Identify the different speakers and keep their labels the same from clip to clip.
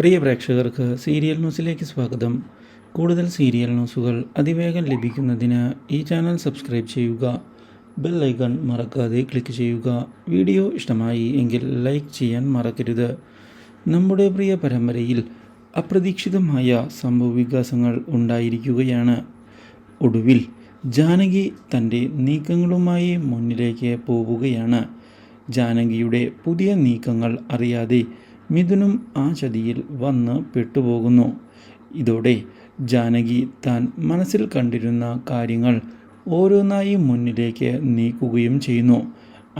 Speaker 1: പ്രിയ പ്രേക്ഷകർക്ക് സീരിയൽ ന്യൂസിലേക്ക് സ്വാഗതം. കൂടുതൽ സീരിയൽ ന്യൂസുകൾ അതിവേഗം ലഭിക്കുന്നതിന് ഈ ചാനൽ സബ്സ്ക്രൈബ് ചെയ്യുക. ബെൽ ഐക്കൺ മറക്കാതെ ക്ലിക്ക് ചെയ്യുക. വീഡിയോ ഇഷ്ടമായി എങ്കിൽ ലൈക്ക് ചെയ്യാൻ മറക്കരുത്. നമ്മുടെ പ്രിയ പരമ്പരയിൽ അപ്രതീക്ഷിതമായ സംഭവവികാസങ്ങൾ ഉണ്ടായിരിക്കുകയാണ്. ഒടുവിൽ ജാനകി തൻ്റെ നീക്കങ്ങളുമായി മുന്നിലേക്ക് പോവുകയാണ്. ജാനകിയുടെ പുതിയ നീക്കങ്ങൾ അറിയാതെ മിഥുനും ആ ചതിയിൽ വന്ന് പെട്ടുപോകുന്നു. ഇതോടെ ജാനകി താൻ മനസ്സിൽ കണ്ടിരുന്ന കാര്യങ്ങൾ ഓരോന്നായി മുന്നിലേക്ക് നീക്കുകയും ചെയ്യുന്നു.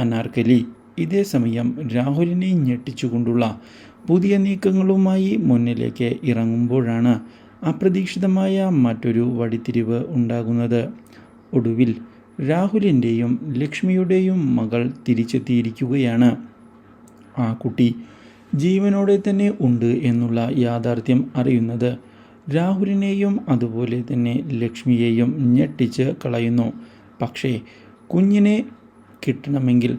Speaker 1: അനാർക്കലി ഇതേ സമയം രാഹുലിനെ ഞെട്ടിച്ചുകൊണ്ടുള്ള പുതിയ നീക്കങ്ങളുമായി മുന്നിലേക്ക് ഇറങ്ങുമ്പോഴാണ് അപ്രതീക്ഷിതമായ മറ്റൊരു വഴിത്തിരിവ് ഉണ്ടാകുന്നത്. ഒടുവിൽ രാഹുലിൻ്റെയും ലക്ഷ്മിയുടെയും മകൾ തിരിച്ചെത്തിയിരിക്കുകയാണ്. ആ കുട്ടി ജീവനോടെ തന്നെ ഉണ്ട് എന്നുള്ള യാഥാർത്ഥ്യം അറിയുന്നത് രാഹുലിനെയും അതുപോലെ തന്നെ ലക്ഷ്മിയെയും ഞെട്ടിച്ച് കളയുന്നു. പക്ഷേ കുഞ്ഞിനെ കിട്ടണമെങ്കിൽ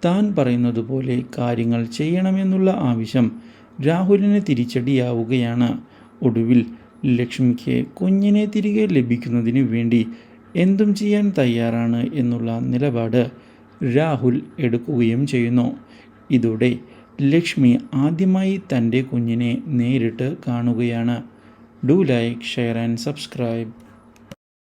Speaker 1: താൻ പറയുന്നത് പോലെ കാര്യങ്ങൾ ചെയ്യണമെന്നുള്ള ആവശ്യം രാഹുലിന് തിരിച്ചടിയാവുകയാണ്. ഒടുവിൽ ലക്ഷ്മിക്ക് കുഞ്ഞിനെ തിരികെ ലഭിക്കുന്നതിന് വേണ്ടി എന്തും ചെയ്യാൻ തയ്യാറാണ് എന്നുള്ള നിലപാട് രാഹുൽ എടുക്കുകയും ചെയ്യുന്നു. ഇതോടെ ലക്ഷ്മി ആദ്യമായി തൻ്റെ കുഞ്ഞിനെ നേരിട്ട് കാണുകയാണ്. Do like, share and subscribe.